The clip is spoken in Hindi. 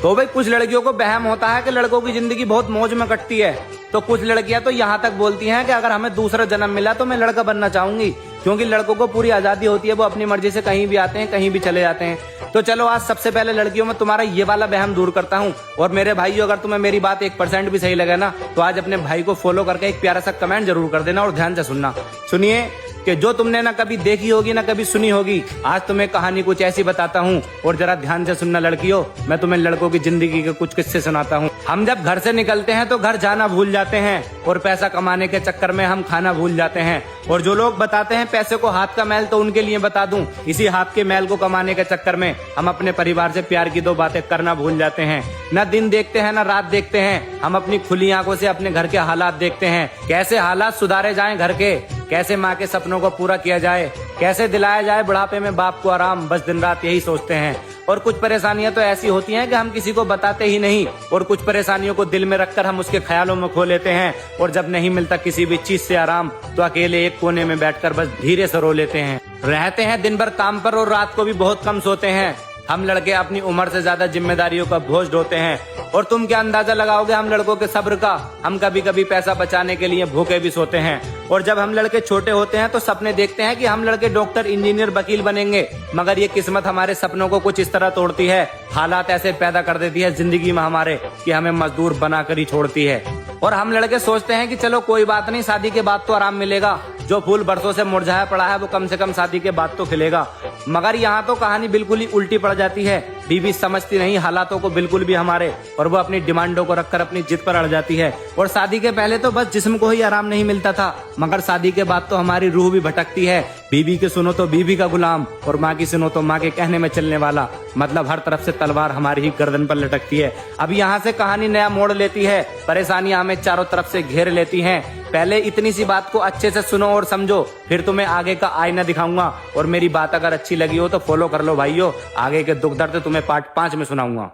तो भाई कुछ लड़कियों को वहम होता है कि लड़कों की जिंदगी बहुत मौज में कटती है, तो कुछ लड़कियां तो यहाँ तक बोलती हैं कि अगर हमें दूसरा जन्म मिला तो मैं लड़का बनना चाहूंगी, क्योंकि लड़कों को पूरी आजादी होती है, वो अपनी मर्जी से कहीं भी आते हैं, कहीं भी चले जाते हैं। तो चलो आज सबसे पहले लड़कियों में तुम्हारा ये वाला वहम दूर करता हूँ। और मेरे भाइयों, अगर तुम्हें मेरी बात 1% भी सही लगे ना, तो आज अपने भाई को फॉलो करके एक प्यारा सा कमेंट जरूर कर देना और ध्यान से सुनना। सुनिए कि जो तुमने ना कभी देखी होगी ना कभी सुनी होगी, आज तुम्हें कहानी कुछ ऐसी बताता हूँ और जरा ध्यान से सुनना लड़कियों। मैं तुम्हें लड़कों की जिंदगी के कुछ किस्से सुनाता हूँ। हम जब घर से निकलते हैं तो घर जाना भूल जाते हैं और पैसा कमाने के चक्कर में हम खाना भूल जाते हैं। और जो लोग बताते हैं पैसे को हाथ का मैल, तो उनके लिए बता दूं, इसी हाथ के मैल को कमाने के चक्कर में हम अपने परिवार से प्यार की 2 बातें करना भूल जाते हैं। न दिन देखते हैं न रात देखते हैं, हम अपनी खुली आंखों से अपने घर के हालात देखते हैं, कैसे हालात सुधारे जाएं घर के, कैसे माँ के सपनों को पूरा किया जाए, कैसे दिलाया जाए बुढ़ापे में बाप को आराम, बस दिन रात यही सोचते हैं। और कुछ परेशानियां तो ऐसी होती हैं कि हम किसी को बताते ही नहीं, और कुछ परेशानियों को दिल में रखकर हम उसके ख्यालों में खो लेते हैं। और जब नहीं मिलता किसी भी चीज से आराम, तो अकेले एक कोने में बैठकर बस धीरे से रो लेते हैं। रहते हैं दिन भर काम पर और रात को भी बहुत कम सोते हैं। हम लड़के अपनी उम्र से ज्यादा जिम्मेदारियों का बोझ ढोते हैं। और तुम क्या अंदाजा लगाओगे हम लड़कों के सब्र का? हम कभी कभी पैसा बचाने के लिए भूखे भी सोते हैं। और जब हम लड़के छोटे होते हैं तो सपने देखते हैं कि हम लड़के डॉक्टर, इंजीनियर, वकील बनेंगे, मगर ये किस्मत हमारे सपनों को कुछ इस तरह तोड़ती है, हालात ऐसे पैदा कर देती है जिंदगी में हमारे कि हमें मजदूर बनाकर ही छोड़ती है। और हम लड़के सोचते हैं कि चलो कोई बात नहीं, शादी के बाद तो आराम मिलेगा, जो फूल बरसों से मुरझाया पड़ा है वो कम से कम शादी के बाद तो खिलेगा। मगर यहाँ तो कहानी बिल्कुल ही उल्टी पड़ जाती है। बीवी समझती नहीं हालातों को बिल्कुल भी हमारे, और वो अपनी डिमांडों को रखकर अपनी जिद पर अड़ जाती है। और शादी के पहले तो बस जिस्म को ही आराम नहीं मिलता था, मगर शादी के बाद तो हमारी रूह भी भटकती है। बीवी की सुनो तो बीवी का गुलाम, और माँ की सुनो तो माँ के कहने में चलने वाला, मतलब हर तरफ से तलवार हमारी ही गर्दन पर लटकती है। अब यहाँ से कहानी नया मोड़ लेती है, परेशानियां हमें चारों तरफ से घेर लेती हैं। पहले इतनी सी बात को अच्छे से सुनो और समझो, फिर तुम्हें आगे का आईना दिखाऊंगा। और मेरी बात अगर अच्छी लगी हो तो फॉलो कर लो भाइयों, आगे के दुख दर्द तुम्हें पार्ट 5 में सुनाऊंगा।